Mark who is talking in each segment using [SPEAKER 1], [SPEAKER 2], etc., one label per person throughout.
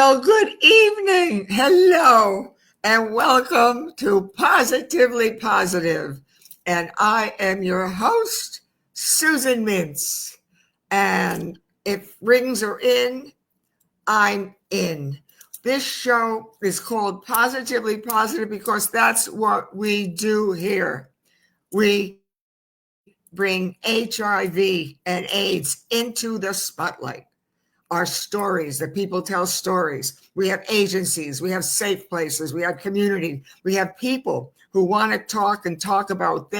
[SPEAKER 1] Well, good evening. Hello, and welcome to Positively Positive. And I am your host, Susan Mintz. And if rings are in, I'm in. This show is called Positively Positive because that's what we do here. We bring HIV and AIDS into the spotlight. Our stories, that people tell stories. We have agencies, we have safe places, we have community, we have people who want to talk about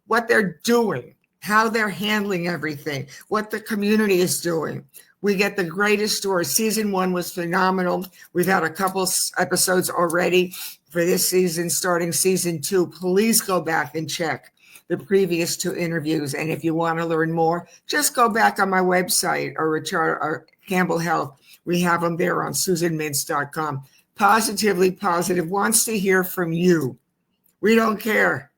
[SPEAKER 1] what they're doing, how they're handling everything, what the community is doing. We get the greatest stories. Season 1 was phenomenal. We've had a couple episodes already for this season. Starting season 2, please go back and check the previous 2 interviews. And if you want to learn more, just go back on my website or Campbell Health. We have them there on SusanMintz.com. Positively Positive wants to hear from you. We don't care.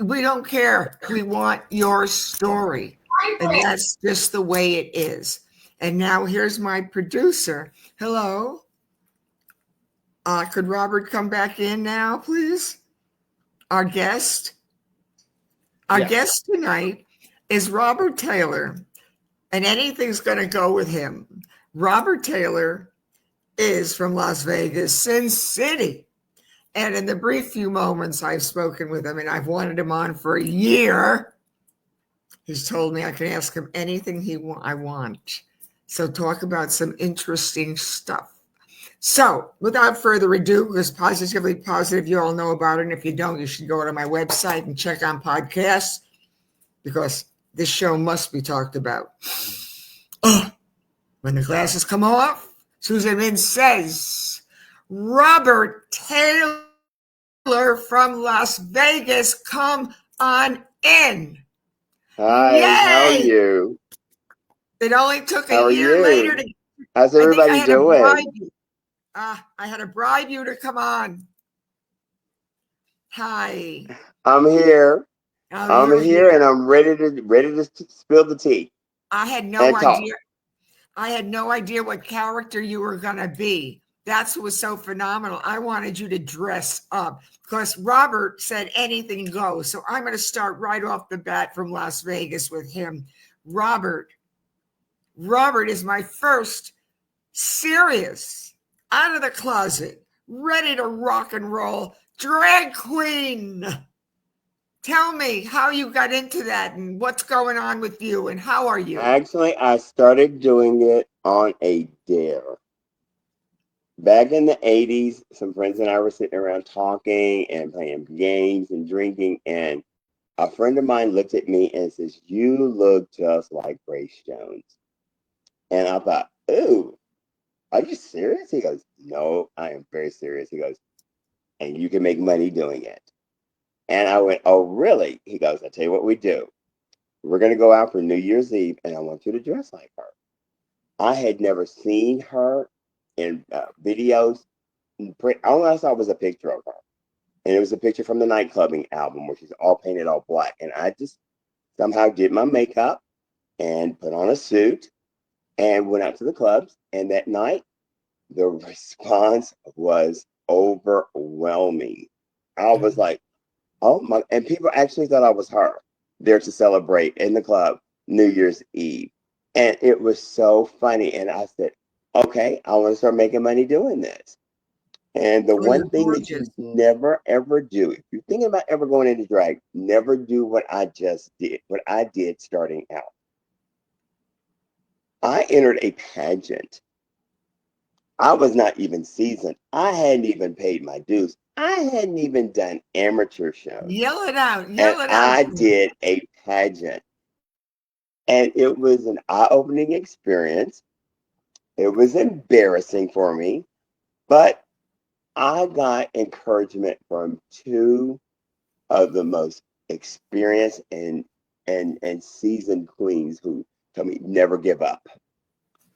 [SPEAKER 1] We don't care. We want your story. And that's just the way it is. And now here's my producer. Hello. Could Robert come back in now, please? Our guest. Our guest tonight is Robert Taylor, and anything's going to go with him. Robert Taylor is from Las Vegas, Sin City. And in the brief few moments I've spoken with him, and I've wanted him on for a year, he's told me I can ask him anything I want. So talk about some interesting stuff. So without further ado, because Positively Positive, you all know about it. And if you don't, you should go to my website and check on podcasts, because this show must be talked about. When the glasses come off, Susan Mintz says, Robert Taylor from Las Vegas, come on in.
[SPEAKER 2] Hi,
[SPEAKER 1] Yay!
[SPEAKER 2] how are you?
[SPEAKER 1] It only took a year later to.
[SPEAKER 2] How's everybody doing?
[SPEAKER 1] I had to bribe you to come on. Hi.
[SPEAKER 2] I'm here.
[SPEAKER 1] Oh,
[SPEAKER 2] I'm here, and I'm ready to spill the tea.
[SPEAKER 1] I had no idea. I had no idea what character you were gonna be. That's what was so phenomenal. I wanted you to dress up because Robert said anything goes. So I'm going to start right off the bat from Las Vegas with him. Robert is my first serious, out of the closet, ready to rock and roll drag queen. Tell me how you got into that and what's going on with you and how are you?
[SPEAKER 2] Actually, I started doing it on a dare. Back in the 80s, some friends and I were sitting around talking and playing games and drinking, and a friend of mine looked at me and says, "You look just like Grace Jones." And I thought, "Ooh, are you serious?" He goes, "No, I am very serious." He goes, "And you can make money doing it." And I went, "Oh, really?" He goes, "I'll tell you what we do. We're going to go out for New Year's Eve, and I want you to dress like her." I had never seen her in videos. All I saw was a picture of her. And it was a picture from the Nightclubbing album where she's all painted all black. And I just somehow did my makeup and put on a suit and went out to the clubs. And that night, the response was overwhelming. I was like, oh my, and people actually thought I was her there to celebrate in the club New Year's Eve. And it was so funny. And I said, okay, I want to start making money doing this. And the one thing that you never ever do, if you're thinking about ever going into drag, never do what I just did, what I did starting out. I entered a pageant. I was not even seasoned. I hadn't even paid my dues. I hadn't even done amateur shows.
[SPEAKER 1] Yell it out.
[SPEAKER 2] I did a pageant. And it was an eye-opening experience. It was embarrassing for me, but I got encouragement from 2 of the most experienced and seasoned queens who told me, never give up.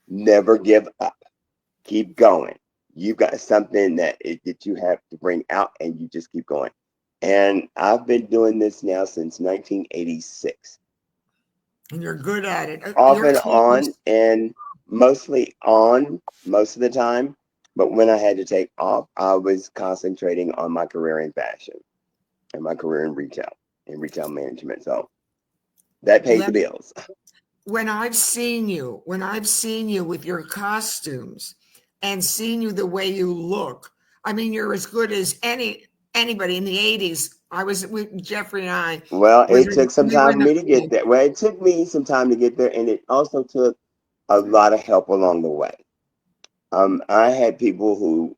[SPEAKER 2] Never give up. Keep going. You've got something that you have to bring out, and you just keep going. And I've been doing this now since 1986.
[SPEAKER 1] And you're good at it.
[SPEAKER 2] Off and on, and mostly on most of the time. But when I had to take off, I was concentrating on my career in fashion and my career in retail management. So that paid the
[SPEAKER 1] Let me,
[SPEAKER 2] bills.
[SPEAKER 1] when I've seen you with your costumes and seen you the way you look, I mean, you're as good as anybody in the 80s. I was with Jeffrey and I
[SPEAKER 2] Well,
[SPEAKER 1] was
[SPEAKER 2] it took some
[SPEAKER 1] we were
[SPEAKER 2] time
[SPEAKER 1] in
[SPEAKER 2] for
[SPEAKER 1] the
[SPEAKER 2] me to get there. Well, it took me some time to get there, and it also took a lot of help along the way. I had people who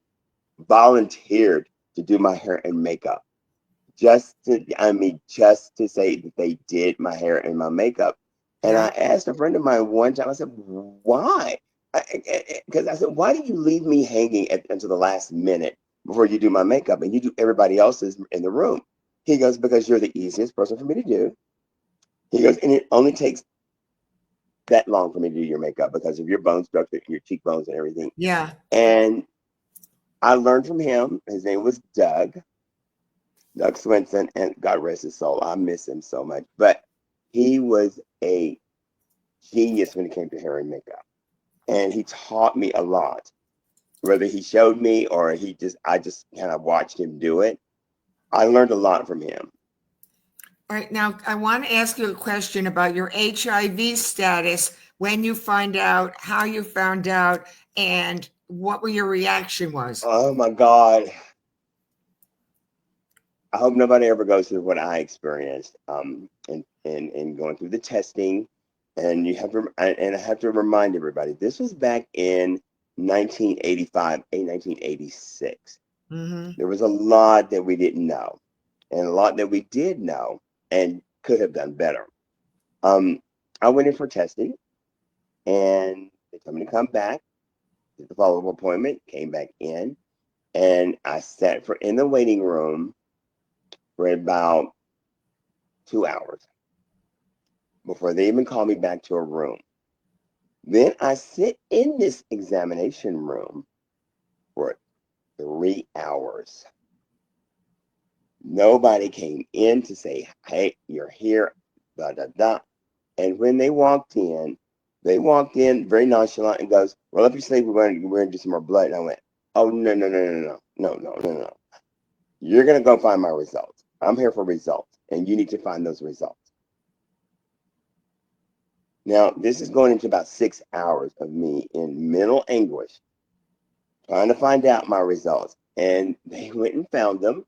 [SPEAKER 2] volunteered to do my hair and makeup just to say that they did my hair and my makeup. And I
[SPEAKER 1] yeah,
[SPEAKER 2] asked a friend of mine one time, I said, why? Because I said, why do you leave me hanging until the last minute before you do my makeup and you do everybody else's in the room? He goes, because you're the easiest person for me to do. He goes, and it only takes that long for me to do your makeup because of your bone structure, your cheekbones, and everything.
[SPEAKER 1] yeah.
[SPEAKER 2] And I learned from him. His name was Doug Swinson, and God rest his soul. I miss him so much. But he was a genius when it came to hair and makeup. And he taught me a lot. Whether he showed me or I just kind of watched him do it. I learned a lot from him.
[SPEAKER 1] All right, now I want to ask you a question about your HIV status, when you find out, how you found out, and what your reaction was.
[SPEAKER 2] Oh my God. I hope nobody ever goes through what I experienced. And going through the testing, and I have to remind everybody, this was back in 1985, 1986.
[SPEAKER 1] Mm-hmm.
[SPEAKER 2] There was a lot that we didn't know, and a lot that we did know and could have done better. Um, I went in for testing, and they told me to come back. Did the follow-up appointment, came back in, and I sat in the waiting room for about 2 hours before they even called me back to a room. Then I sit in this examination room for 3 hours. Nobody came in to say, hey, you're here, da da da. And when they walked in very nonchalant and goes, roll up your sleeve, we're going to do some more blood. And I went, oh, no, no, no, no, no, no, no, no, no. You're going to go find my results. I'm here for results, and you need to find those results. Now, this is going into about 6 hours of me in mental anguish, trying to find out my results. And they went and found them.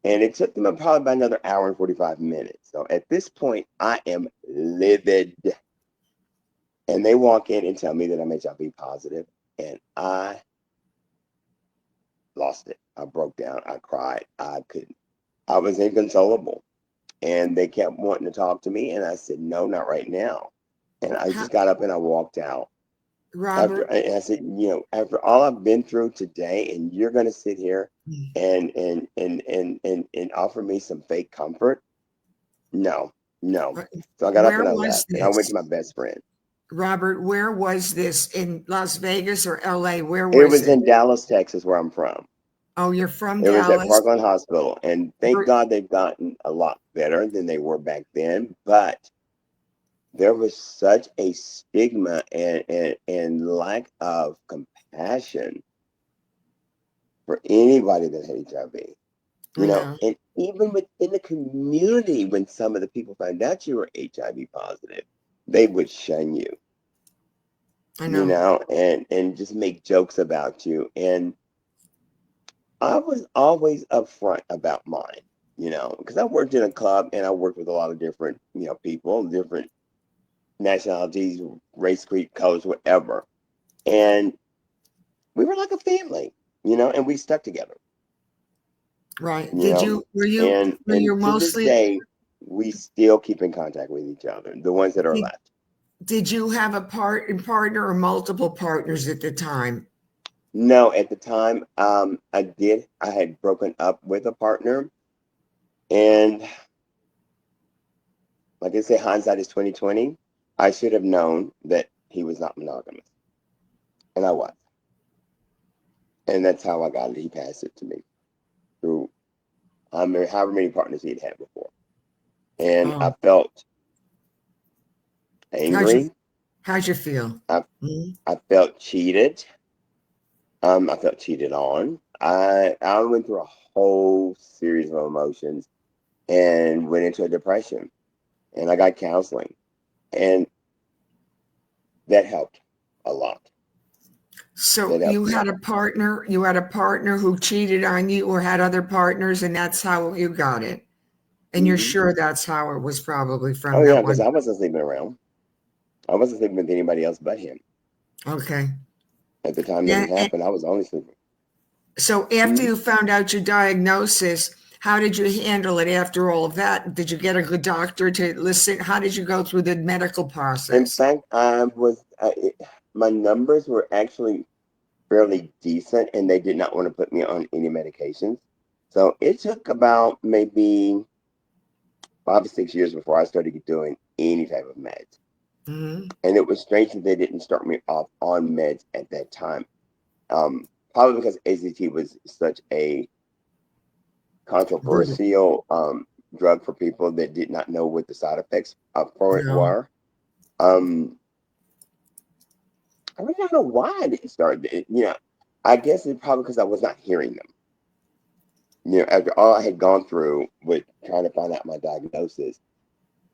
[SPEAKER 2] And it took them probably about another hour and 45 minutes. So at this point, I am livid. And they walk in and tell me that I'm HIV positive. And I lost it. I broke down. I cried. I was inconsolable. And they kept wanting to talk to me. And I said, no, not right now. And I
[SPEAKER 1] How,
[SPEAKER 2] just got up and I walked out.
[SPEAKER 1] Robert?
[SPEAKER 2] I said, after all I've been through today, and you're going to sit here and offer me some fake comfort? No, no. So I got up
[SPEAKER 1] Where
[SPEAKER 2] and I
[SPEAKER 1] was
[SPEAKER 2] left, and I went
[SPEAKER 1] this?
[SPEAKER 2] to my best friend.
[SPEAKER 1] Robert, where was this? In Las Vegas or LA? Where
[SPEAKER 2] It
[SPEAKER 1] was
[SPEAKER 2] was
[SPEAKER 1] it?
[SPEAKER 2] in Dallas, Texas, where I'm from.
[SPEAKER 1] Oh, you're from
[SPEAKER 2] It was at
[SPEAKER 1] Dallas.
[SPEAKER 2] Parkland Hospital, and thank God they've gotten a lot better than they were back then. But there was such a stigma and lack of compassion for anybody that had HIV.
[SPEAKER 1] I know.
[SPEAKER 2] And even within the community, when some of the people found out you were HIV positive, they would shun you,
[SPEAKER 1] I know.
[SPEAKER 2] and just make jokes about you. And I was always upfront about mine, because I worked in a club and I worked with a lot of different, people, different nationalities, race, creed, colors, whatever. And we were like a family, and we stuck together,
[SPEAKER 1] Right.
[SPEAKER 2] you know, and
[SPEAKER 1] Were you
[SPEAKER 2] to this
[SPEAKER 1] mostly,
[SPEAKER 2] day, we still keep in contact with each other, the ones that are
[SPEAKER 1] did,
[SPEAKER 2] left.
[SPEAKER 1] did you have a partner or multiple partners at the time?
[SPEAKER 2] No, at the time, I had broken up with a partner, and like I say, hindsight is 2020. I should have known that he was not monogamous, and I was, and that's how I got it. He passed it to me through however many partners he had before, and I
[SPEAKER 1] Oh,
[SPEAKER 2] felt
[SPEAKER 1] how'd you,
[SPEAKER 2] angry.
[SPEAKER 1] How'd you feel?
[SPEAKER 2] I
[SPEAKER 1] Mhm.
[SPEAKER 2] I felt cheated. I felt cheated on. I went through a whole series of emotions and went into a depression. And I got counseling, and that helped a lot.
[SPEAKER 1] So
[SPEAKER 2] That helped me a lot.
[SPEAKER 1] you had a partner who cheated on you or had other partners, and that's how you got it. And you're
[SPEAKER 2] Hmm.
[SPEAKER 1] sure that's how it was probably
[SPEAKER 2] Oh
[SPEAKER 1] from
[SPEAKER 2] yeah,
[SPEAKER 1] that
[SPEAKER 2] because
[SPEAKER 1] one.
[SPEAKER 2] I wasn't sleeping around. I wasn't sleeping with anybody else but him.
[SPEAKER 1] Okay.
[SPEAKER 2] At the time that
[SPEAKER 1] Yeah.
[SPEAKER 2] it happened, I was only sleeping.
[SPEAKER 1] So after
[SPEAKER 2] Mhm.
[SPEAKER 1] you found out your diagnosis, how did you handle it after all of that? Did you get a good doctor to listen? How did you go through the medical
[SPEAKER 2] In
[SPEAKER 1] process?
[SPEAKER 2] fact, my numbers were actually fairly decent, and they did not want to put me on any medications. So it took about maybe 5 or 6 years before I started doing any type of meds.
[SPEAKER 1] Hmm.
[SPEAKER 2] And it was strange that they didn't start me off on meds at that time. Probably because AZT was such a
[SPEAKER 1] Good.
[SPEAKER 2] controversial drug for people that did not know what the side effects for it
[SPEAKER 1] No.
[SPEAKER 2] were. Um, I really don't know why I didn't start it. I guess it's probably because I was not hearing them. After all I had gone through with trying to find out my diagnosis,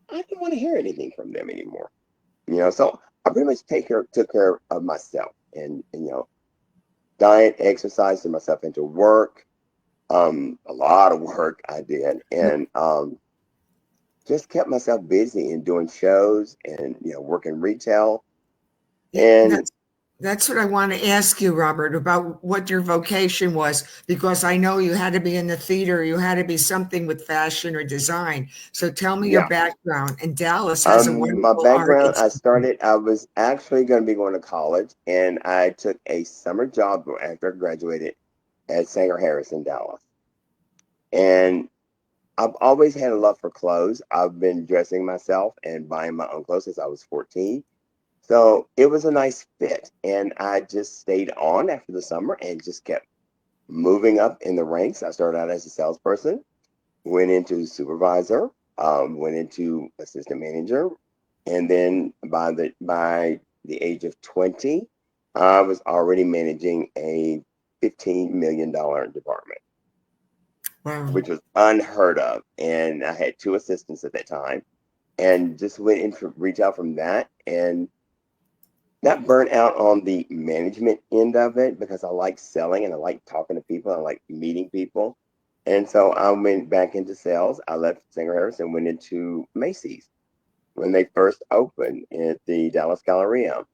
[SPEAKER 2] I didn't want to hear anything from them anymore. So I pretty much took care of myself, and diet, exercise, threw myself into work. A lot of work I did, and just kept myself busy and doing shows and working retail.
[SPEAKER 1] Yeah,
[SPEAKER 2] And
[SPEAKER 1] that's what I want to ask you, Robert, about what your vocation was, because I know you had to be in the theater, you had to be something with fashion or design. So tell me your
[SPEAKER 2] yeah,
[SPEAKER 1] background. And Dallas has a
[SPEAKER 2] my
[SPEAKER 1] wonderful art
[SPEAKER 2] background,
[SPEAKER 1] institute.
[SPEAKER 2] I was actually going to be going to college, and I took a summer job after I graduated at Sanger Harris in Dallas. And I've always had a love for clothes. I've been dressing myself and buying my own clothes since I was 14. So it was a nice fit. And I just stayed on after the summer and just kept moving up in the ranks. I started out as a salesperson, went into supervisor, went into assistant manager, and then by the age of 20, I was already managing a $15 million department,
[SPEAKER 1] Wow.
[SPEAKER 2] which was unheard of. And I had two assistants at that time, and just went into retail from that, and not burnt out on the management end of it because I like selling and I like talking to people. I like meeting people. And so I went back into sales. I left Singer Harris and went into Macy's when they first opened at the Dallas Galleria,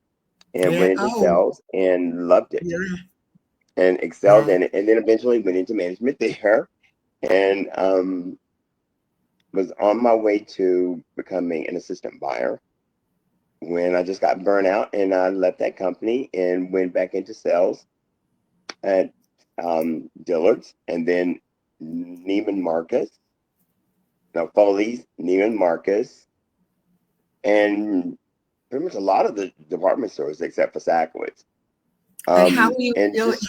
[SPEAKER 2] and
[SPEAKER 1] Yeah.
[SPEAKER 2] went into
[SPEAKER 1] Oh,
[SPEAKER 2] sales and loved it
[SPEAKER 1] yeah.
[SPEAKER 2] and excelled
[SPEAKER 1] Wow.
[SPEAKER 2] in it. And then eventually went into management there, and was on my way to becoming an assistant buyer when I just got burnt out, and I left that company and went back into sales at Dillard's, and then Neiman Marcus, no, Foley's, Neiman Marcus, and pretty much a lot of the department stores except for Sackwoods.
[SPEAKER 1] And how are you
[SPEAKER 2] And
[SPEAKER 1] feeling?
[SPEAKER 2] just,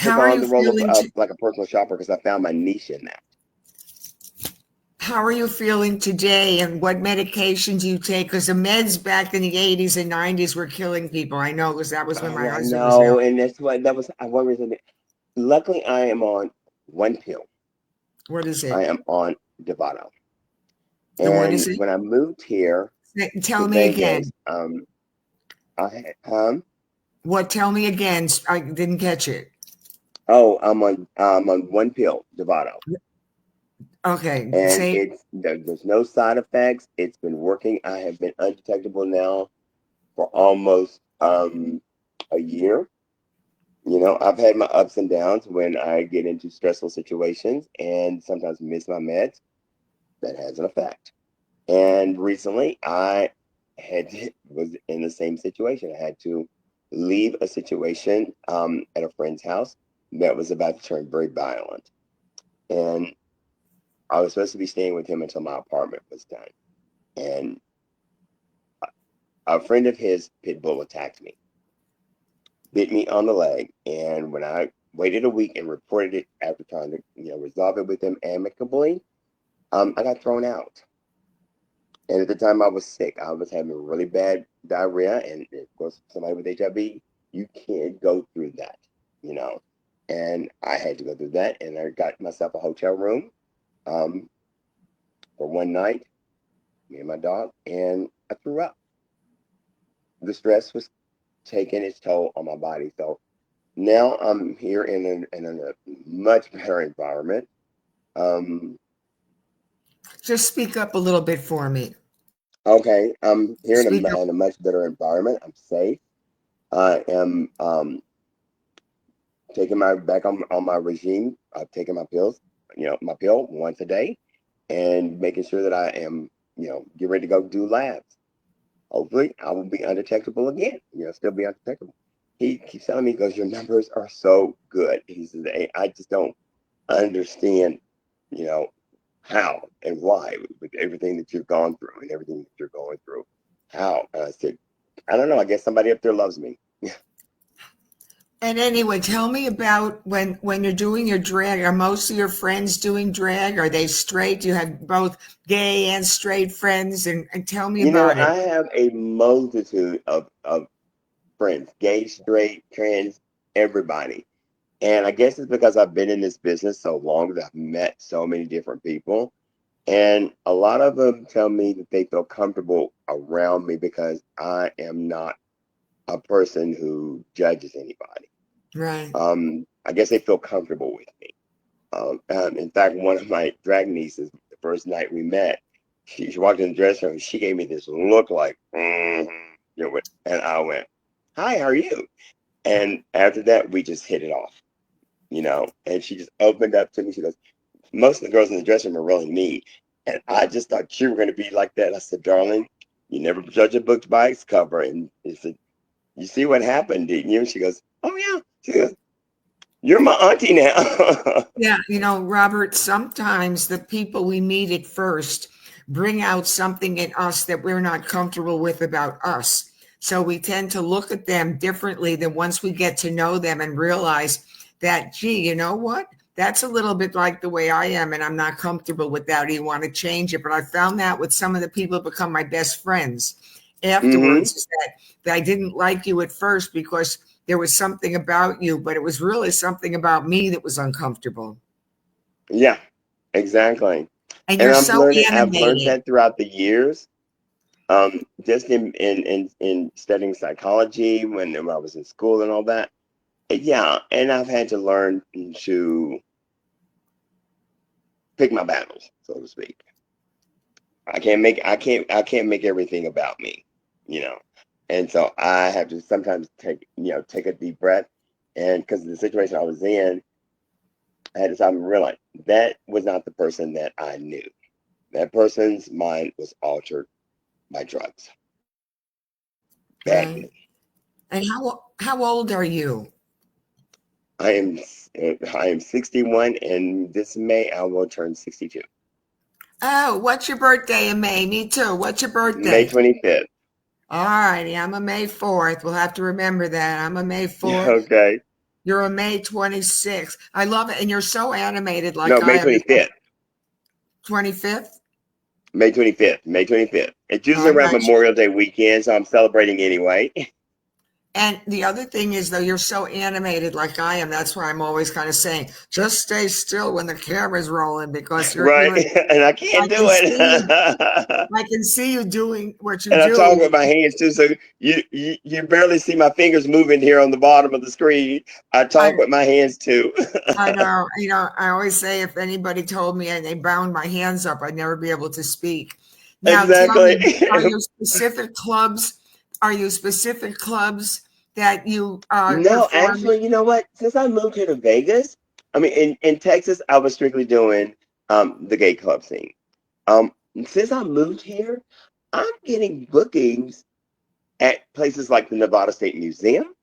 [SPEAKER 2] took
[SPEAKER 1] How are
[SPEAKER 2] on
[SPEAKER 1] you
[SPEAKER 2] the role
[SPEAKER 1] feeling?
[SPEAKER 2] of like a personal shopper because I found my niche in that.
[SPEAKER 1] How are you feeling today, and what medications you take? Because the meds back in the 80s and 90s were killing people. I know because that was when my
[SPEAKER 2] Oh, I
[SPEAKER 1] husband was ill.
[SPEAKER 2] know. And that was one reason. Luckily, I am on one pill.
[SPEAKER 1] What is
[SPEAKER 2] I
[SPEAKER 1] it?
[SPEAKER 2] am on Dovato.
[SPEAKER 1] The what is
[SPEAKER 2] And
[SPEAKER 1] it?
[SPEAKER 2] when I moved here to
[SPEAKER 1] Tell me
[SPEAKER 2] Vegas,
[SPEAKER 1] again.
[SPEAKER 2] I had,
[SPEAKER 1] What? Tell me again. I didn't catch it.
[SPEAKER 2] oh, I'm on one pill, Dovato,
[SPEAKER 1] Okay.
[SPEAKER 2] and
[SPEAKER 1] Say
[SPEAKER 2] there's no side effects. It's been working. I have been undetectable now for almost a year. I've had my ups and downs when I get into stressful situations and sometimes miss my meds. That has an effect. And recently, I was in the same situation. I had to leave a situation at a friend's house that was about to turn very violent, and I was supposed to be staying with him until my apartment was done. And a friend of his pit bull attacked me, bit me on the leg, and when I waited a week and reported it after trying to resolve it with him amicably, I got thrown out. And at the time I was sick. I was having really bad diarrhea. And of course, somebody with HIV, you can't go through that, you know. And I had to go through that. And I got myself a hotel room um, for one night, me and my dog, and I threw up. The stress was taking its toll on my body. So now I'm here in a much better environment. Um,
[SPEAKER 1] Just speak up a little bit for me.
[SPEAKER 2] okay, I'm here
[SPEAKER 1] Speak up.
[SPEAKER 2] in a much better environment. I'm safe. I am taking my back on my regime. I've taken my pills, my pill once a day, and making sure that I am, get ready to go do labs. Hopefully, I will be undetectable again. Still be undetectable. He keeps telling me because your numbers are so good. He says, "Hey, I just don't understand, you know, how and why with everything that you've gone through and everything that you're going through. How?" And I said, "I don't know. I guess somebody up there loves me."
[SPEAKER 1] And anyway, tell me about when you're doing your drag. Are most of your friends doing drag? Are they straight? Do you have both gay and straight friends? And tell me about it.
[SPEAKER 2] I have a multitude of friends, gay, straight, trans, everybody. And I guess it's because I've been in this business so long that I've met so many different people. And a lot of them tell me that they feel comfortable around me because I am not a person who judges anybody.
[SPEAKER 1] Right.
[SPEAKER 2] I guess they feel comfortable with me. In fact, one of my drag nieces, the first night we met, she walked in the dressing room. She gave me this look like, and I went, "Hi, how are you?" And after that, we just hit it off, And she just opened up to me. She goes, "Most of the girls in the dressing room are really mean, and I just thought you were going to be like that." I said, "Darling, you never judge a book by its cover." And he said, "You see what happened, didn't you?" She goes, "Oh yeah." She goes, "You're my auntie now."
[SPEAKER 1] Yeah, Robert, sometimes the people we meet at first bring out something in us that we're not comfortable with about us. So we tend to look at them differently than once we get to know them and realize that, gee, you know what? That's a little bit like the way I am, and I'm not comfortable with that. Do you want to change it? But I found that with some of the people who become my best friends
[SPEAKER 2] Hmm.
[SPEAKER 1] afterwards, is that I didn't like you at first because there was something about you, but it was really something about me that was uncomfortable.
[SPEAKER 2] Yeah, exactly.
[SPEAKER 1] And
[SPEAKER 2] And
[SPEAKER 1] you're so
[SPEAKER 2] I've learned
[SPEAKER 1] animated.
[SPEAKER 2] that throughout the years. Just in studying psychology when I was in school and all that. Yeah, and I've had to learn to pick my battles, so to speak. I can't make everything about me, you know. And so I have to sometimes take a deep breath, and because of the situation I was in, I had to stop and realize that was not the person that I knew. That person's mind was altered by drugs
[SPEAKER 1] Right.
[SPEAKER 2] badly.
[SPEAKER 1] And how old are you?
[SPEAKER 2] I am I am 61, and this May I will turn 62.
[SPEAKER 1] Oh, what's your birthday in May? Me too. What's your
[SPEAKER 2] May
[SPEAKER 1] birthday?
[SPEAKER 2] 25th.
[SPEAKER 1] All righty. I'm a May 4th. We'll have to remember that. I'm a May 4th.
[SPEAKER 2] Okay.
[SPEAKER 1] You're a May 26th. I love it. And you're so animated like
[SPEAKER 2] No,
[SPEAKER 1] I
[SPEAKER 2] May
[SPEAKER 1] am.
[SPEAKER 2] 25th.
[SPEAKER 1] 25th?
[SPEAKER 2] May 25th. May 25th. It's usually
[SPEAKER 1] I
[SPEAKER 2] around
[SPEAKER 1] got you.
[SPEAKER 2] Memorial Day weekend, so I'm celebrating anyway.
[SPEAKER 1] And the other thing is, though, you're so animated like I am. That's why I'm always kind of saying, just stay still when the camera's rolling because
[SPEAKER 2] Right? And I
[SPEAKER 1] I
[SPEAKER 2] can't do
[SPEAKER 1] can see you.
[SPEAKER 2] it.
[SPEAKER 1] I can see you doing what you
[SPEAKER 2] And I talk
[SPEAKER 1] do.
[SPEAKER 2] with my hands too, so you barely see my fingers moving here on the bottom of the screen. I
[SPEAKER 1] I
[SPEAKER 2] talk with my hands too.
[SPEAKER 1] I know. I always say if anybody told me and they bound my hands up, I'd never be able to speak. Now, tell
[SPEAKER 2] Exactly.
[SPEAKER 1] me, are you specific clubs? Are you specific clubs that you
[SPEAKER 2] No,
[SPEAKER 1] perform?
[SPEAKER 2] actually, you know what? Since I moved here to Vegas, I mean, in Texas, I was strictly doing the gay club scene. Um, since I moved here, I'm getting bookings at places like the Nevada State Museum,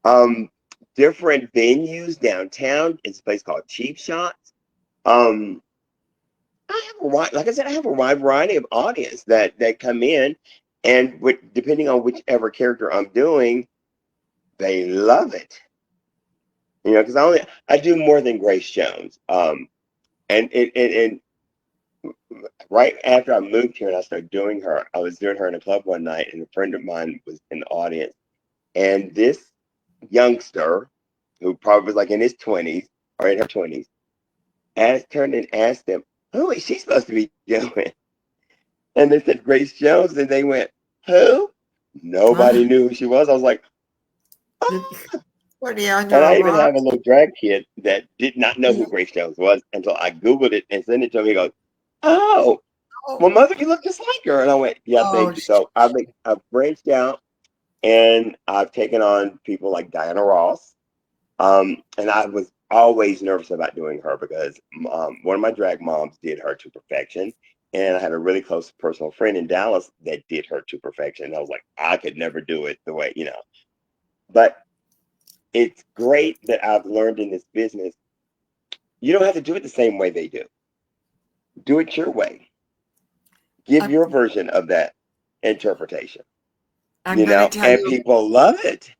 [SPEAKER 2] um, different venues downtown. It's a place called Cheap Shots. Um, I have a wide, like I said, I have a wide variety of audience that come in, and depending on whichever character I'm doing, they love it. Because I do more than Grace Jones. And right after I moved here and I started doing her, I was doing her in a club one night, and a friend of mine was in the audience, and this youngster, who probably was like in his 20s or in her 20s, turned and asked them, "Who is she supposed to be doing?" And they said Grace Jones, and they went, "Who?" Nobody
[SPEAKER 1] Ah,
[SPEAKER 2] knew who she was. I was like,
[SPEAKER 1] you-
[SPEAKER 2] "Oh."
[SPEAKER 1] what are you under
[SPEAKER 2] And
[SPEAKER 1] a
[SPEAKER 2] I even
[SPEAKER 1] rock?
[SPEAKER 2] have a little drag kid that did not know who
[SPEAKER 1] You-
[SPEAKER 2] Grace Jones was until I Googled it and sent it to him. He goes, "Oh,
[SPEAKER 1] Oh,
[SPEAKER 2] well, mother, you look just like her." And I went, "Yeah,
[SPEAKER 1] oh,
[SPEAKER 2] thank you." So I've branched out, and I've taken on people like Diana Ross. And I was always nervous about doing her because one of my drag moms did her to perfection. And I had a really close personal friend in Dallas that did her to perfection. And I was like, I could never do it the way, you know. But it's great that I've learned in this business, you don't have to do it the same way they do. Do it your way. Give
[SPEAKER 1] I'm,
[SPEAKER 2] your version of that interpretation,
[SPEAKER 1] I'm going to tell
[SPEAKER 2] and
[SPEAKER 1] you.
[SPEAKER 2] people love it.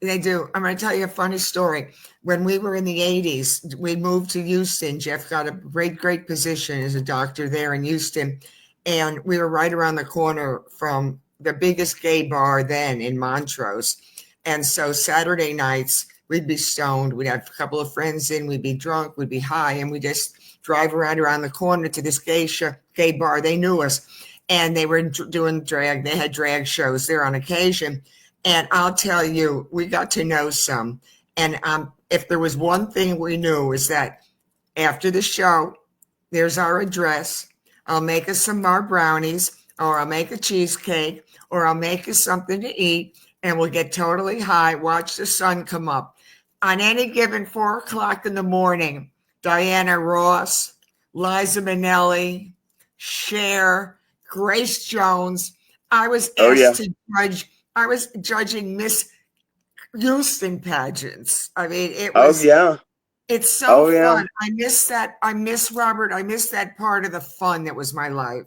[SPEAKER 1] They do. I'm going to tell you a funny story. When we were in the 80s, we moved to Houston. Jeff got a great, great position as a doctor there in Houston. And we were right around the corner from the biggest gay bar then in Montrose. And so Saturday nights, we'd be stoned. We'd have a couple of friends in. We'd be drunk. We'd be high. And we just drive around the corner to this gay bar. They knew us. And they were doing drag. They had drag shows there on occasion. And I'll tell you, we got to know some. And if there was one thing we knew is that after the show, there's our address. I'll make us some more brownies, or I'll make a cheesecake, or I'll make us something to eat, and we'll get totally high, watch the sun come up. On any given 4 o'clock in the morning, Diana Ross, Liza Minnelli, Cher, Grace Jones. I was
[SPEAKER 2] Oh,
[SPEAKER 1] asked
[SPEAKER 2] yeah.
[SPEAKER 1] to judge. I was judging Miss Houston pageants. I mean,
[SPEAKER 2] Oh, yeah.
[SPEAKER 1] it's so
[SPEAKER 2] Oh, yeah.
[SPEAKER 1] fun. I miss that. I miss Robert. I miss that part of the fun that was my life.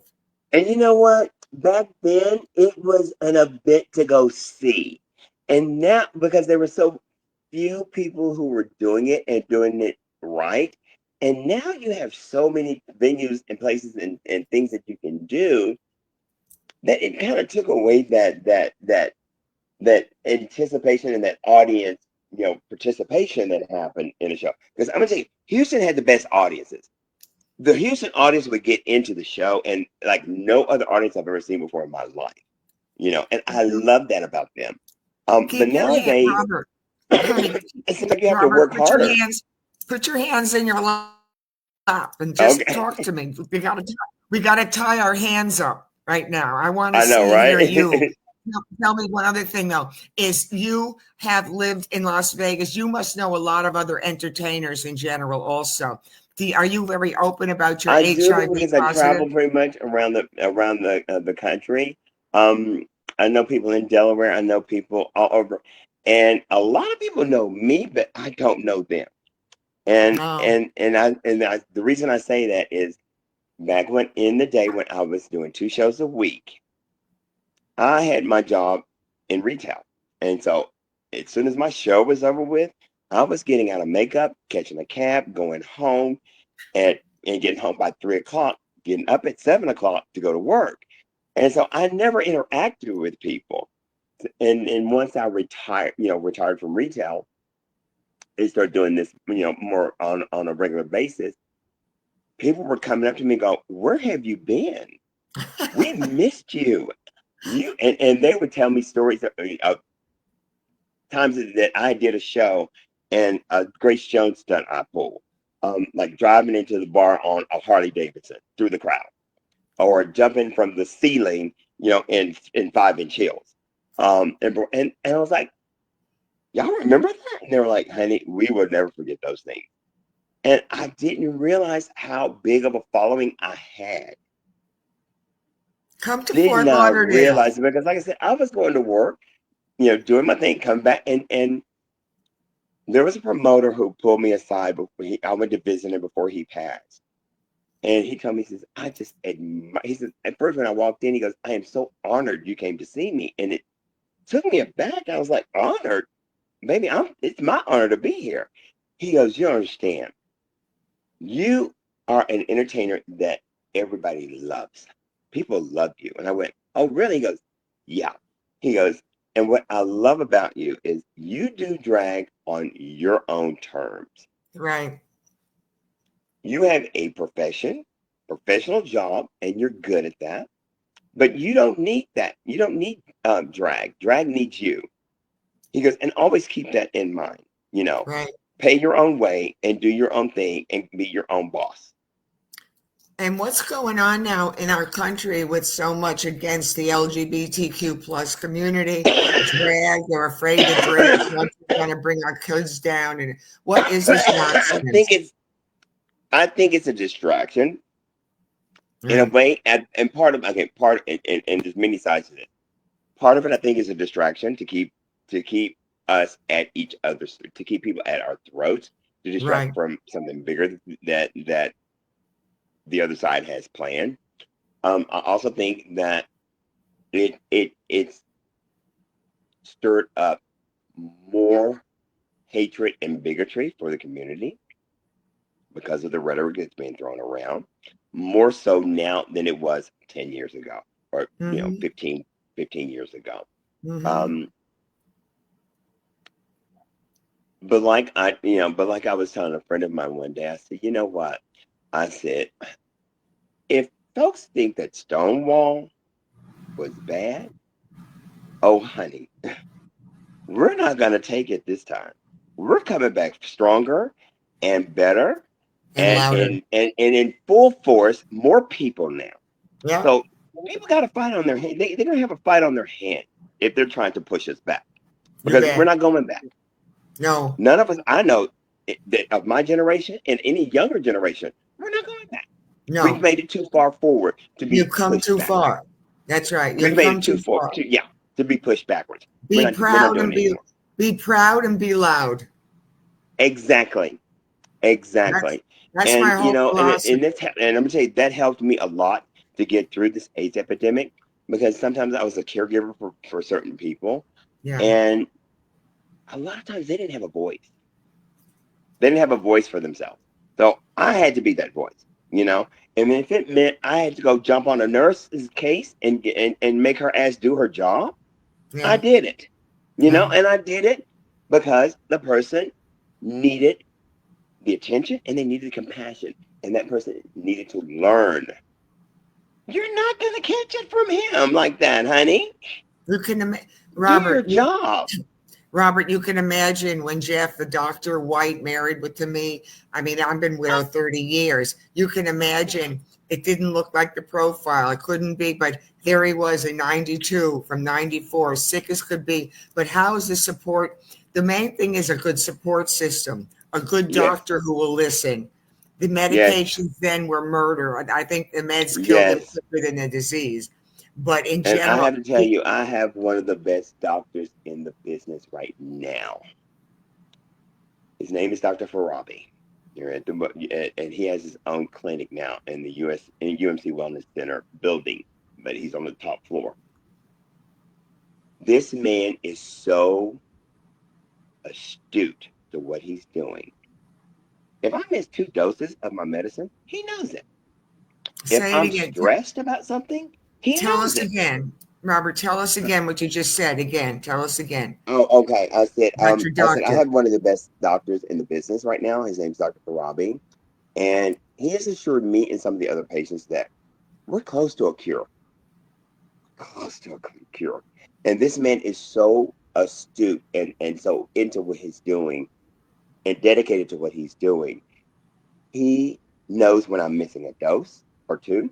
[SPEAKER 2] And you know what? Back then, it was an event to go see. And now, because there were so few people who were doing it and doing it right, and now you have so many venues and places and things that you can do that it kind of took away that anticipation and that audience, participation that happened in a show. Because I'm gonna tell you, Houston had the best audiences. The Houston audience would get into the show and like no other audience I've ever seen before in my life, and I love that about them. But
[SPEAKER 1] Keep your hand,
[SPEAKER 2] nowadays,
[SPEAKER 1] Robert, honey.
[SPEAKER 2] it seems like you have to
[SPEAKER 1] Robert,
[SPEAKER 2] work harder.
[SPEAKER 1] put your hands in your lap and just
[SPEAKER 2] Okay,
[SPEAKER 1] talk to me. We got to tie our hands up right now. I want to
[SPEAKER 2] I know,
[SPEAKER 1] see and hear you.
[SPEAKER 2] right?
[SPEAKER 1] Tell me one other thing though, is you have lived in Las Vegas. You must know a lot of other entertainers in general also. Are you very open about your
[SPEAKER 2] I do
[SPEAKER 1] HIV
[SPEAKER 2] because I
[SPEAKER 1] positive?
[SPEAKER 2] travel pretty much around the country. Um, I know people in Delaware. I know people all over, and a lot of people know me, but I don't know them. And
[SPEAKER 1] Oh,
[SPEAKER 2] and and I and I, the reason I say that is back when in the day when I was doing 2 shows a week, I had my job in retail, and so as soon as my show was over with, I was getting out of makeup, catching a cab, going home and getting home by 3 o'clock, getting up at 7 o'clock to go to work. And so I never interacted with people. And once I retired from retail and started doing this, more on a regular basis, people were coming up to me and go, "Where have you been? We missed you." And they would tell me stories of times that I did a show and Grace Jones stunt I pulled. Like driving into the bar on a Harley Davidson through the crowd, or jumping from the ceiling, in 5-inch heels. And I was like, "Y'all remember that?" And they were like, "Honey, we would never forget those things." And I didn't realize how big of a following I had.
[SPEAKER 1] come to
[SPEAKER 2] Did
[SPEAKER 1] Fort
[SPEAKER 2] not
[SPEAKER 1] Lauderdale.
[SPEAKER 2] realize it because, like I said, I was going to work, doing my thing, come back, and there was a promoter who pulled me aside I went to visit him before he passed. And he told me, he says, "I just admire." He says, at first when I walked in, he goes, "I am so honored you came to see me." And it took me aback. I was like, "Honored? Baby, it's my honor to be here." He goes, "You understand. You are an entertainer that everybody loves. People love you. And I went, oh, really? He goes, yeah. He goes, and what I love about you is you do drag on your own terms.
[SPEAKER 1] Right.
[SPEAKER 2] You have a professional job, and you're good at that. But you don't need that. You don't need drag. Drag needs you. He goes, and always keep that in mind. You know,
[SPEAKER 1] Right.
[SPEAKER 2] pay your own way and do your own thing and be your own boss.
[SPEAKER 1] And what's going on now in our country with so much against the LGBTQ plus community? Drag, they're afraid to drag. They're going to bring our kids down. And what is this
[SPEAKER 2] I think
[SPEAKER 1] nonsense?
[SPEAKER 2] it's a distraction in a
[SPEAKER 1] Right.
[SPEAKER 2] way, and part of and there's many sides to it. Part of it, I think, is a distraction to keep us at each other's to keep people at our throats to distract
[SPEAKER 1] Right.
[SPEAKER 2] from something bigger that the other side has planned. I also think that it's stirred up more hatred and bigotry for the community because of the rhetoric that's being thrown around, more so now than it was 10 years ago or
[SPEAKER 1] Mm-hmm.
[SPEAKER 2] 15 years ago.
[SPEAKER 1] Mm-hmm.
[SPEAKER 2] Um, but like I was telling a friend of mine one day, I said, you know what? I said, if folks think that Stonewall was bad, oh honey, we're not gonna take it this time. We're coming back stronger and better
[SPEAKER 1] And louder.
[SPEAKER 2] and in full force, more people now.
[SPEAKER 1] Yeah.
[SPEAKER 2] So people got a fight on their hand. They're gonna have a fight on their hand if they're trying to push us back
[SPEAKER 1] You
[SPEAKER 2] because we're
[SPEAKER 1] bet.
[SPEAKER 2] not going back.
[SPEAKER 1] No.
[SPEAKER 2] None of us, I know, that of my generation and any younger generation, we're not going back. We've
[SPEAKER 1] No.
[SPEAKER 2] made it too far forward to be
[SPEAKER 1] You've come
[SPEAKER 2] pushed
[SPEAKER 1] too
[SPEAKER 2] back.
[SPEAKER 1] far. That's right.
[SPEAKER 2] We've
[SPEAKER 1] You've
[SPEAKER 2] made
[SPEAKER 1] come
[SPEAKER 2] it too
[SPEAKER 1] too
[SPEAKER 2] far
[SPEAKER 1] far.
[SPEAKER 2] to be pushed backwards.
[SPEAKER 1] Be
[SPEAKER 2] We're not
[SPEAKER 1] proud
[SPEAKER 2] doing
[SPEAKER 1] and
[SPEAKER 2] it anymore.
[SPEAKER 1] be proud and be loud.
[SPEAKER 2] Exactly.
[SPEAKER 1] That's
[SPEAKER 2] Exactly.
[SPEAKER 1] that's my
[SPEAKER 2] And
[SPEAKER 1] whole philosophy.
[SPEAKER 2] and I'm gonna tell you that helped me a lot to get through this AIDS epidemic because sometimes I was a caregiver for certain people,
[SPEAKER 1] Yeah.
[SPEAKER 2] and a lot of times they didn't have a voice. They didn't have a voice for themselves. So I had to be that voice, you know. And if it meant I had to go jump on a nurse's case and make her ass do her job, I
[SPEAKER 1] Yeah.
[SPEAKER 2] did it. You know,
[SPEAKER 1] Yeah.
[SPEAKER 2] and I did it because the person needed the attention and they needed the compassion. And that person needed to learn. You're not gonna catch it from him like that, honey.
[SPEAKER 1] You can
[SPEAKER 2] Do your
[SPEAKER 1] Robert,
[SPEAKER 2] job.
[SPEAKER 1] Robert, you can imagine when Jeff, the Dr. White, married with to me. I mean, I've been widowed 30 years. You can imagine it didn't look like the profile. It couldn't be, but here he was in 92 from 94, sick as could be. But how is the support? The main thing is a good support system, a good
[SPEAKER 2] Yes,
[SPEAKER 1] doctor who will listen. The
[SPEAKER 2] yes,
[SPEAKER 1] medications then were murder. I think the meds killed him
[SPEAKER 2] yes.
[SPEAKER 1] quicker than the disease. But in
[SPEAKER 2] And I
[SPEAKER 1] general,
[SPEAKER 2] have to tell you, I have one of the best doctors in the business right now. His name is Dr. Farabi. You're at and he has his own clinic now in the UMC Wellness Center building, but he's on the top floor. This man is so astute to what he's doing. If I miss 2 doses of my medicine, he knows it. If
[SPEAKER 1] say it
[SPEAKER 2] I'm
[SPEAKER 1] again.
[SPEAKER 2] stressed about something, he
[SPEAKER 1] Tell
[SPEAKER 2] knows
[SPEAKER 1] us
[SPEAKER 2] it.
[SPEAKER 1] again, Robert. Tell us again what you just said. Again, tell us again
[SPEAKER 2] Oh, okay.
[SPEAKER 1] about your
[SPEAKER 2] I said I
[SPEAKER 1] doctor.
[SPEAKER 2] have one of the best doctors in the business right now. His name's Dr. Farabi, and he has assured me and some of the other patients that we're close to a cure. Close to a cure. And this man is so astute and so into what he's doing and dedicated to what he's doing. He knows when I'm missing a dose or two.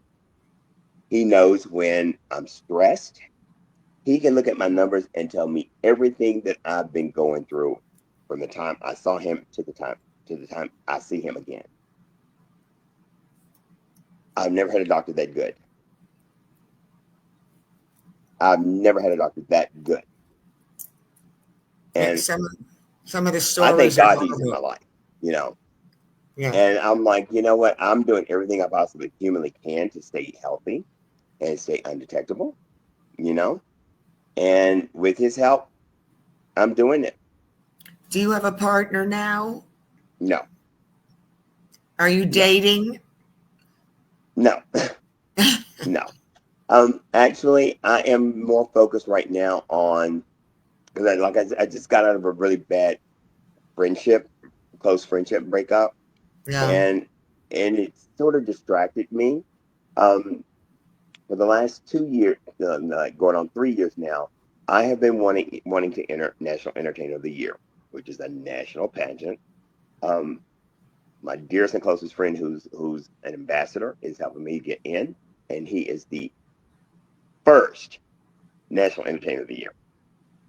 [SPEAKER 2] He knows when I'm stressed. He can look at my numbers and tell me everything that I've been going through from the time I saw him to the time I see him again. I've never had a doctor that good. I've never had a doctor that good.
[SPEAKER 1] Yeah,
[SPEAKER 2] And
[SPEAKER 1] some of the
[SPEAKER 2] I thank
[SPEAKER 1] stories are
[SPEAKER 2] God he's in
[SPEAKER 1] horrible.
[SPEAKER 2] my life, you know.
[SPEAKER 1] Yeah.
[SPEAKER 2] And I'm like, you know what? I'm doing everything I possibly humanly can to stay healthy and stay undetectable, you know. And with his help, I'm doing it.
[SPEAKER 1] Do you have a partner now?
[SPEAKER 2] No,
[SPEAKER 1] Are you
[SPEAKER 2] no.
[SPEAKER 1] dating?
[SPEAKER 2] No, no. Actually, I am more focused right now on because, I just got out of a really bad friendship, close friendship breakup,
[SPEAKER 1] Yeah.
[SPEAKER 2] and it sort of distracted me. Um, for the last 2 years, like going on 3 years now, I have been wanting to enter National Entertainer of the Year, which is a national pageant. Um, my dearest and closest friend, who's an ambassador, is helping me get in, and he is the first National Entertainer of the Year.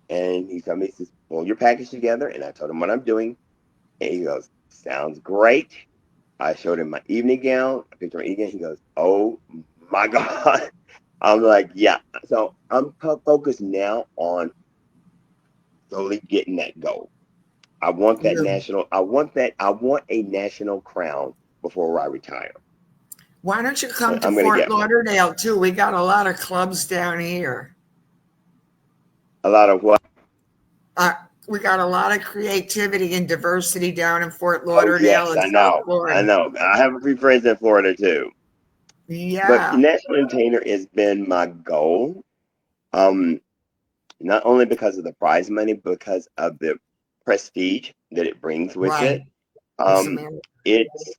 [SPEAKER 2] And he told me, he says, pull your package together. And I told him what I'm doing. And he goes, sounds great. I showed him my evening gown. I picked my evening gown. He goes, oh my God. I'm like, yeah. So I'm focused now on slowly getting that goal.
[SPEAKER 1] You.
[SPEAKER 2] I want a national crown before I retire.
[SPEAKER 1] Why don't you come to
[SPEAKER 2] I'm going to
[SPEAKER 1] Fort
[SPEAKER 2] get
[SPEAKER 1] Lauderdale too? We got a lot of clubs down here.
[SPEAKER 2] a lot of what?
[SPEAKER 1] Uh, we got a lot of creativity and diversity down in Fort
[SPEAKER 2] Oh,
[SPEAKER 1] Lauderdale
[SPEAKER 2] yes,
[SPEAKER 1] and
[SPEAKER 2] I
[SPEAKER 1] South
[SPEAKER 2] know. I
[SPEAKER 1] Florida.
[SPEAKER 2] know. I have a few friends in Florida too. But
[SPEAKER 1] Yeah,
[SPEAKER 2] national entertainer has been my goal. Um, not only because of the prize money, but because of the prestige that it brings with it.
[SPEAKER 1] right. It's
[SPEAKER 2] Um,
[SPEAKER 1] America.
[SPEAKER 2] it's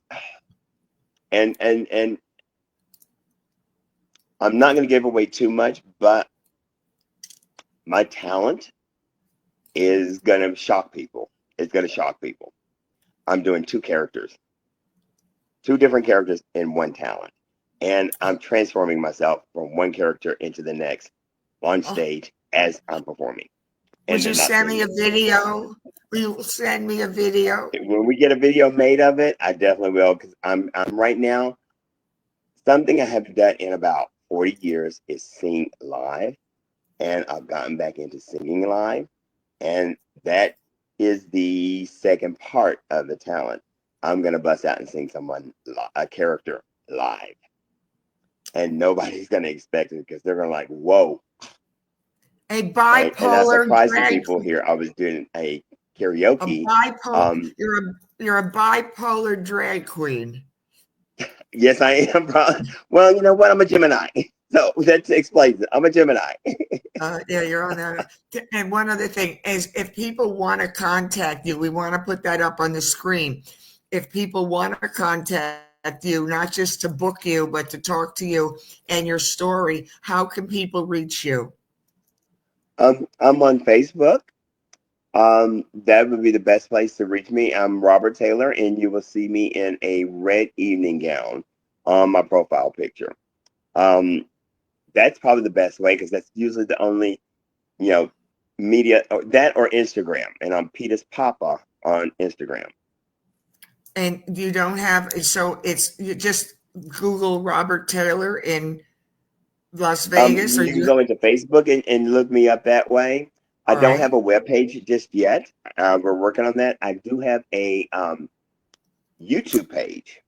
[SPEAKER 2] and I'm not going to give away too much, but my talent is going to shock people. It's going to shock people. I'm doing two different characters in one talent, and I'm transforming myself from one character into the next on
[SPEAKER 1] Oh,
[SPEAKER 2] stage as I'm performing,
[SPEAKER 1] would
[SPEAKER 2] and they're
[SPEAKER 1] you
[SPEAKER 2] not
[SPEAKER 1] send
[SPEAKER 2] seeing
[SPEAKER 1] me a
[SPEAKER 2] it.
[SPEAKER 1] video? Will you send me a video?
[SPEAKER 2] When we get a video made of it, I definitely will because I'm right now. Something I haven't done in about 40 years is sing live, and I've gotten back into singing live, and that is the second part of the talent. I'm gonna bust out and sing a character live, and nobody's gonna expect it because they're gonna like, whoa.
[SPEAKER 1] A
[SPEAKER 2] And I
[SPEAKER 1] bipolar
[SPEAKER 2] surprised some
[SPEAKER 1] drag,
[SPEAKER 2] people here. I was doing a
[SPEAKER 1] a
[SPEAKER 2] karaoke.
[SPEAKER 1] bipolar.
[SPEAKER 2] Um,
[SPEAKER 1] You're a bipolar drag queen.
[SPEAKER 2] yes, I am. Well, you know what? I'm a Gemini, so that explains it. I'm a Gemini.
[SPEAKER 1] Yeah, you're on that. And one other thing is, if people want to contact you, we want to put that up on the screen. If people want to contact you, not just to book you, but to talk to you and your story, how can people reach you?
[SPEAKER 2] I'm on Facebook. That would be the best place to reach me. I'm Robert Taylor, and you will see me in a red evening gown on my profile picture. Um, that's probably the best way because that's usually the only, you know, media or Instagram. And I'm Peter's Papa on Instagram.
[SPEAKER 1] And you don't have, so it's you just Google Robert Taylor in Las Vegas, or
[SPEAKER 2] You can
[SPEAKER 1] you,
[SPEAKER 2] go into Facebook and look me up that way. I
[SPEAKER 1] all
[SPEAKER 2] don't
[SPEAKER 1] right.
[SPEAKER 2] have a web page just yet. We're working on that. I do have a YouTube page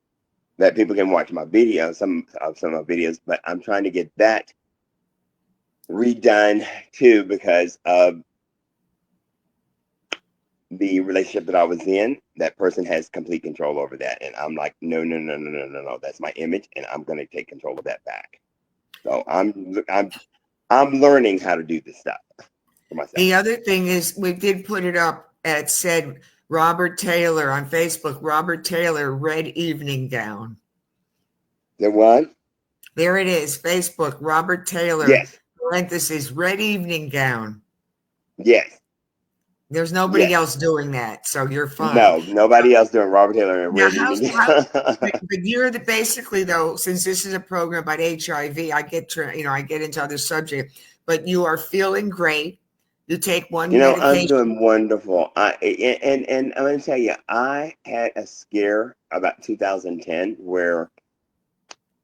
[SPEAKER 2] that people can watch my videos, some of my videos, but I'm trying to get that redone too because of the relationship that I was in. That person has complete control over that, and I'm like, no, no, no, no, no, no, no. That's my image, and I'm going to take control of that back. So I'm learning how to do this stuff for myself.
[SPEAKER 1] The other thing is, we did put it up at said Robert Taylor on Facebook, Robert Taylor, red evening gown.
[SPEAKER 2] The one,
[SPEAKER 1] There it is, Facebook, Robert Taylor,
[SPEAKER 2] yes,
[SPEAKER 1] parentheses, red evening gown.
[SPEAKER 2] yes,
[SPEAKER 1] There's nobody
[SPEAKER 2] yes.
[SPEAKER 1] else doing that, so you're fine.
[SPEAKER 2] No, nobody else doing Robert Taylor in
[SPEAKER 1] Now,
[SPEAKER 2] Red Evening.
[SPEAKER 1] but you're basically though, since this is a program about HIV, I get into other subject, but you are feeling great. You take one
[SPEAKER 2] I'm
[SPEAKER 1] medication.
[SPEAKER 2] doing wonderful. And I'm going to tell you, I had a scare about 2010 where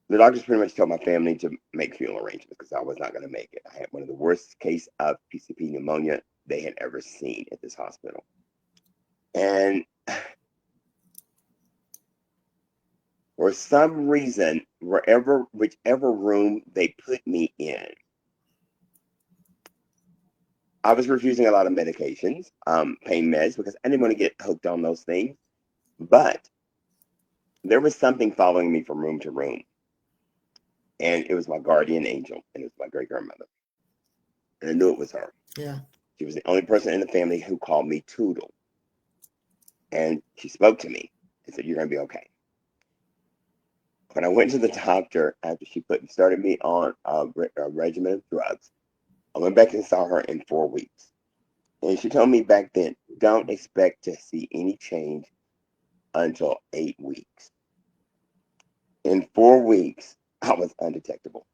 [SPEAKER 2] the doctors pretty much told my family to make funeral arrangements because I was not going to make it. I had one of the worst case of PCP pneumonia they had ever seen at this hospital. And for some reason, whichever room they put me in, I was refusing a lot of medications, pain meds, because I didn't want to get hooked on those things. But there was something following me from room to room. and it was my guardian angel, and it was my great grandmother, and I knew it was her.
[SPEAKER 1] Yeah.
[SPEAKER 2] She was the only person in the family who called me Toodle, and she spoke to me and said, "You're gonna be okay." When I went to the doctor after she started me on a regimen of drugs, I went back and saw her in 4 weeks. And she told me back then, don't expect to see any change until 8 weeks. In 4 weeks, I was undetectable.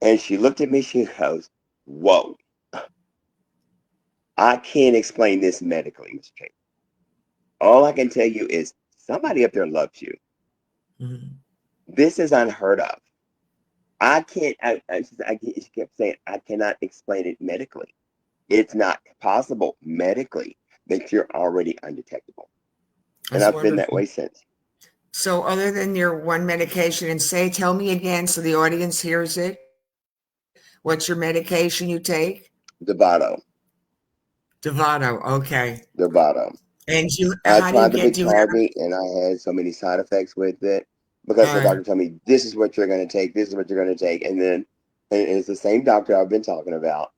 [SPEAKER 2] And she looked at me, she goes, whoa, I can't explain this medically, Mr. Chase. All I can tell you is somebody up there loves you.
[SPEAKER 1] Mhm.
[SPEAKER 2] This is unheard of. I can't, she kept saying, I cannot explain it medically. It's not possible medically that you're already undetectable. And
[SPEAKER 1] That's
[SPEAKER 2] I've been that
[SPEAKER 1] wonderful.
[SPEAKER 2] way since.
[SPEAKER 1] So other than your one medication, and tell me again so the audience hears it, what's your medication you take?
[SPEAKER 2] Dovato.
[SPEAKER 1] Dovato. Okay.
[SPEAKER 2] Dovato.
[SPEAKER 1] And
[SPEAKER 2] I
[SPEAKER 1] how do you
[SPEAKER 2] tried the
[SPEAKER 1] get, do you have,
[SPEAKER 2] Biktarvy and I had so many side effects with it because the
[SPEAKER 1] uh,
[SPEAKER 2] doctor told me, this is what you're going to take. This is what you're going to take. And then, and it's the same doctor I've been talking about.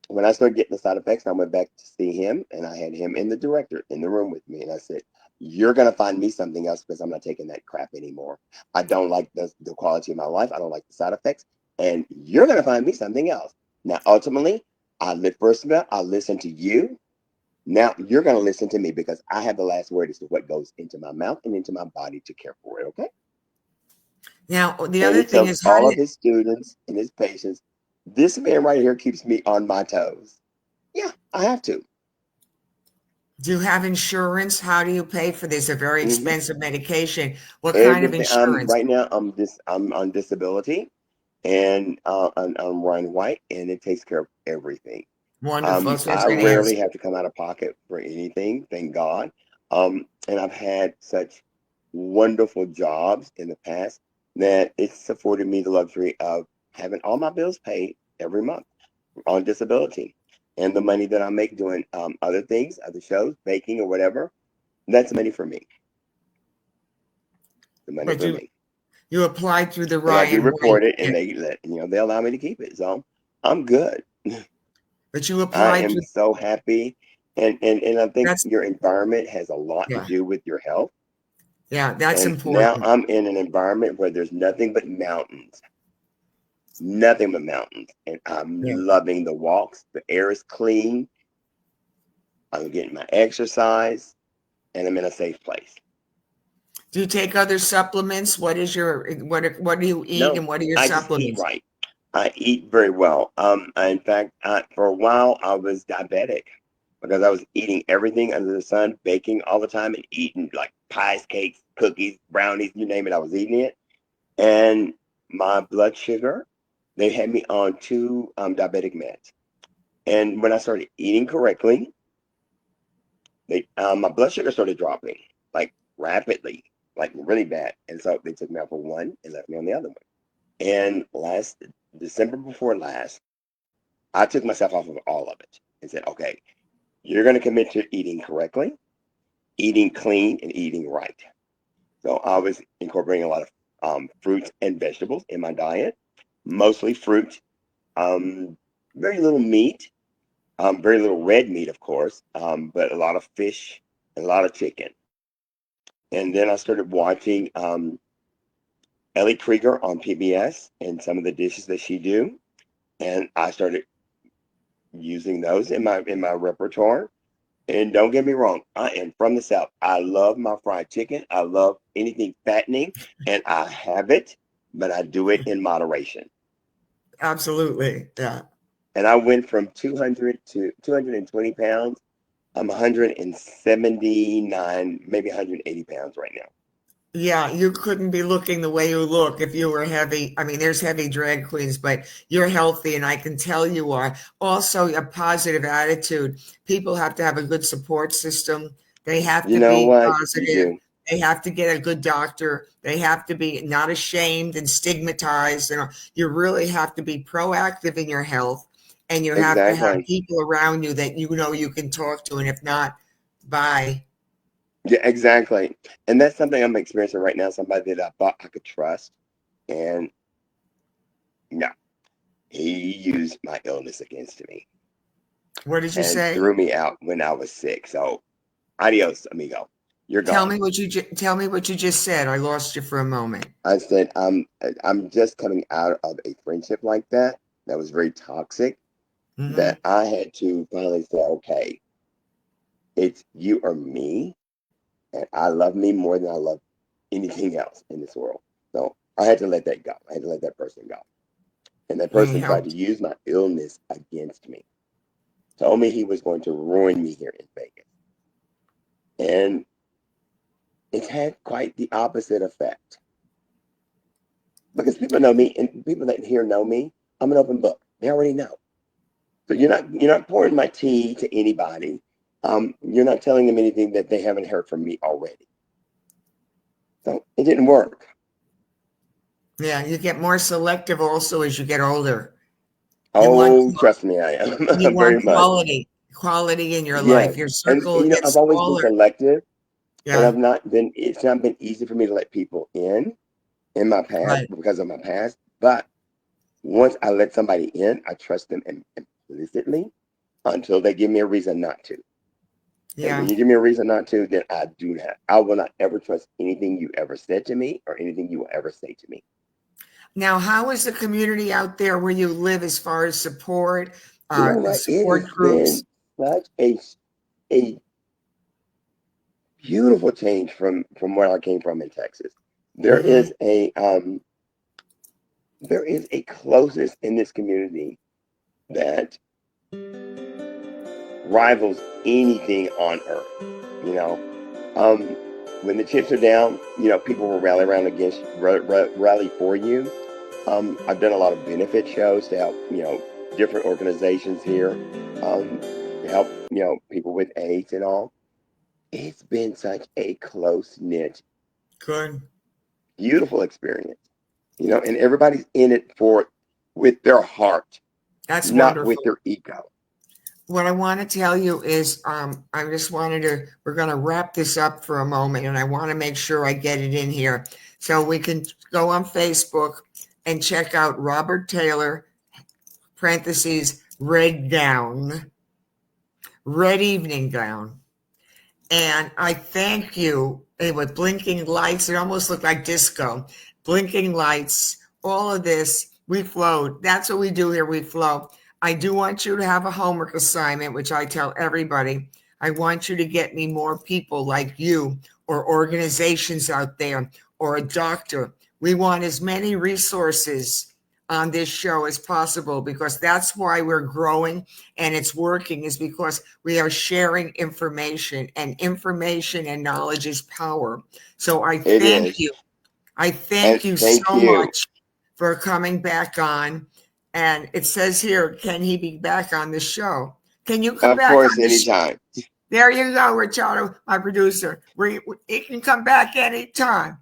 [SPEAKER 2] When I started getting the side effects, I went back to see him and I had him and the director in the room with me. And I said, you're going to find me something else because I'm not taking that crap anymore. I don't like the quality of my life. I don't like the side effects. And you're going to find me something else. Now, ultimately, first of all, I listened to you. Now you're going to listen to me because I have the last word as to what goes into my mouth and into my body to care for it. Okay.
[SPEAKER 1] now the
[SPEAKER 2] And
[SPEAKER 1] other
[SPEAKER 2] he
[SPEAKER 1] thing
[SPEAKER 2] tells
[SPEAKER 1] is, how do
[SPEAKER 2] all
[SPEAKER 1] you,
[SPEAKER 2] of his students and his patients, this man right here keeps me on my toes. Yeah, I have to.
[SPEAKER 1] do you have insurance? How do you pay for this? A very
[SPEAKER 2] Hmm.
[SPEAKER 1] expensive medication. What kind of
[SPEAKER 2] Everything.
[SPEAKER 1] insurance?
[SPEAKER 2] Right now. I'm on disability, and I'm Ryan White, and it takes care of everything.
[SPEAKER 1] Wonderful. That's what I was
[SPEAKER 2] I
[SPEAKER 1] going to ask.
[SPEAKER 2] rarely have to come out of pocket for anything, thank God. And I've had such wonderful jobs in the past that it's afforded me the luxury of having all my bills paid every month on disability. And the money that I make doing other things, other shows, baking or whatever, that's money for me. The money
[SPEAKER 1] But
[SPEAKER 2] for me.
[SPEAKER 1] you applied through the
[SPEAKER 2] And I do
[SPEAKER 1] Ryan White,
[SPEAKER 2] report it and they allow me to keep it. So I'm good.
[SPEAKER 1] but you
[SPEAKER 2] I
[SPEAKER 1] applied
[SPEAKER 2] am
[SPEAKER 1] through,
[SPEAKER 2] so happy. And I think
[SPEAKER 1] that's,
[SPEAKER 2] your environment has a lot to
[SPEAKER 1] yeah,
[SPEAKER 2] do with your health.
[SPEAKER 1] yeah, that's
[SPEAKER 2] And now
[SPEAKER 1] important.
[SPEAKER 2] I'm in an environment where there's nothing but mountains, nothing but mountains. And I'm
[SPEAKER 1] Yeah.
[SPEAKER 2] loving the walks. The air is clean. I'm getting my exercise and I'm in a safe place.
[SPEAKER 1] Do you take other supplements? What is your, what do you eat
[SPEAKER 2] No,
[SPEAKER 1] and what are your
[SPEAKER 2] I just eat
[SPEAKER 1] supplements?
[SPEAKER 2] right. I eat very well. In fact, for a while, I was diabetic because I was eating everything under the sun, baking all the time, and eating like pies, cakes, cookies, brownies, you name it. I was eating it, and my blood sugar, they had me on two diabetic meds. And when I started eating correctly, my blood sugar started dropping like rapidly, like really bad. And so they took me out for one and left me on the other one. And last December before last, I took myself off of all of it and said, okay, you're going to commit to eating correctly, eating clean, and eating right. So I was incorporating a lot of fruits and vegetables in my diet, mostly fruit, um, very little meat, very little red meat, of course, but a lot of fish and a lot of chicken. And then I started watching Ellie Krieger on PBS and some of the dishes that she do, and I started using those in my repertoire. And don't get me wrong, I am from the South. I love my fried chicken. I love anything fattening, and I have it, but I do it in moderation.
[SPEAKER 1] Absolutely. Yeah.
[SPEAKER 2] And I went from 200 to 220 pounds. I'm 179, maybe 180 pounds right now.
[SPEAKER 1] Yeah, you couldn't be looking the way you look if you were heavy. I mean, there's heavy drag queens, but you're healthy, and I can tell you are. Also, a positive attitude. People have to have a good support system. They have
[SPEAKER 2] You
[SPEAKER 1] to
[SPEAKER 2] know
[SPEAKER 1] be
[SPEAKER 2] what? You
[SPEAKER 1] positive.
[SPEAKER 2] do.
[SPEAKER 1] They have to get a good doctor. They have to be not ashamed and stigmatized. And you really have to be proactive in your health, and you have to have
[SPEAKER 2] Exactly.
[SPEAKER 1] people around you that you know you can talk to. And if not, bye.
[SPEAKER 2] Yeah, exactly. And that's something I'm experiencing right now. Somebody that I thought I could trust, and no, he used my illness against me
[SPEAKER 1] What did you
[SPEAKER 2] and
[SPEAKER 1] say?
[SPEAKER 2] threw me out when I was sick. So, adios, amigo. You're
[SPEAKER 1] Tell
[SPEAKER 2] gone.
[SPEAKER 1] me what you tell me what you just said. I lost you for a moment.
[SPEAKER 2] I said, I'm just coming out of a friendship like that that was very toxic.
[SPEAKER 1] Hmm.
[SPEAKER 2] That I had to finally say, okay, it's you or me, and I love me more than I love anything else in this world. So I had to let that go. I had to let that person go. And that
[SPEAKER 1] He
[SPEAKER 2] person tried to
[SPEAKER 1] helped.
[SPEAKER 2] use my illness against me. Told me he was going to ruin me here in Vegas. And it's had quite the opposite effect. Because people know me and people that here know me, I'm an open book. They already know. So you're not pouring my tea to anybody. You're not telling them anything that they haven't heard from me already. So it didn't work.
[SPEAKER 1] Yeah, you get more selective also as you get older. You want
[SPEAKER 2] Oh, trust me, I
[SPEAKER 1] you
[SPEAKER 2] am very
[SPEAKER 1] want
[SPEAKER 2] much.
[SPEAKER 1] quality in your life.
[SPEAKER 2] Yes.
[SPEAKER 1] Your
[SPEAKER 2] And
[SPEAKER 1] circle
[SPEAKER 2] I've
[SPEAKER 1] gets
[SPEAKER 2] always been
[SPEAKER 1] smaller.
[SPEAKER 2] selective, but
[SPEAKER 1] Yeah,
[SPEAKER 2] it's not been easy for me to let people in my past
[SPEAKER 1] right.
[SPEAKER 2] because of my past. But once I let somebody in, I trust them implicitly until they give me a reason not to. And when
[SPEAKER 1] Yeah.
[SPEAKER 2] you give me a reason not to, then I will not ever trust anything you ever said to me or anything you will ever say to me.
[SPEAKER 1] Now, how is the community out there where you live as far as support,
[SPEAKER 2] You know what? It
[SPEAKER 1] support
[SPEAKER 2] has
[SPEAKER 1] groups?
[SPEAKER 2] been such a beautiful change from where I came from in Texas. There
[SPEAKER 1] Hmm.
[SPEAKER 2] is a closeness in this community that rivals anything on earth. You know, um, when the chips are down, people will rally around against rally for you. I've done a lot of benefit shows to help different organizations here, to help people with AIDS and all. It's been such a close knit,
[SPEAKER 1] Good.
[SPEAKER 2] beautiful experience. And everybody's in it for with their heart,
[SPEAKER 1] That's
[SPEAKER 2] not with
[SPEAKER 1] wonderful.
[SPEAKER 2] their ego.
[SPEAKER 1] What I want to tell you is, we're going to wrap this up for a moment, and I want to make sure I get it in here. So we can go on Facebook and check out Robert Taylor, parentheses, red gown, red evening gown. And I thank you. With blinking lights, it almost looked like disco. Blinking lights, all of this, we flowed. That's what we do here. We flow. I do want you to have a homework assignment, which I tell everybody. I want you to get me more people like you or organizations out there or a doctor. We want as many resources on this show as possible because that's why we're growing and it's working, is because we are sharing information, and information and knowledge is power. So I
[SPEAKER 2] It
[SPEAKER 1] thank
[SPEAKER 2] is,
[SPEAKER 1] you. I
[SPEAKER 2] and
[SPEAKER 1] thank you
[SPEAKER 2] thank
[SPEAKER 1] so
[SPEAKER 2] you.
[SPEAKER 1] much for coming back on. And it says here, can he be back on the show? Can you come
[SPEAKER 2] Of
[SPEAKER 1] back
[SPEAKER 2] course,
[SPEAKER 1] on the show?
[SPEAKER 2] anytime.
[SPEAKER 1] There you go, Richardo, my producer. It can come back anytime.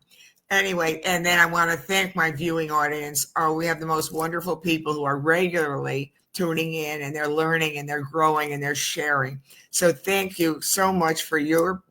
[SPEAKER 1] Anyway, and then I want to thank my viewing audience. Oh, we have the most wonderful people who are regularly tuning in, and they're learning and they're growing and they're sharing. So thank you so much for you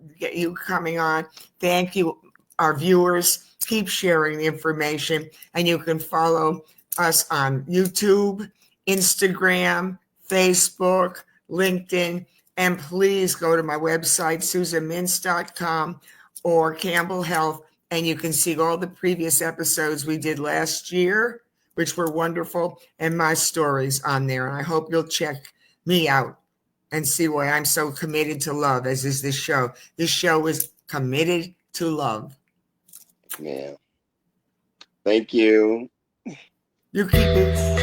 [SPEAKER 1] coming on. Thank you, our viewers. Keep sharing the information, and you can follow us on YouTube, Instagram, Facebook, LinkedIn, and please go to my website, susanmintz.com or Campbell Health, and you can see all the previous episodes we did last year, which were wonderful, and my stories on there. And I hope you'll check me out and see why I'm so committed to love, as is this show. This show is committed to love.
[SPEAKER 2] Yeah. Thank you.
[SPEAKER 1] You keep it.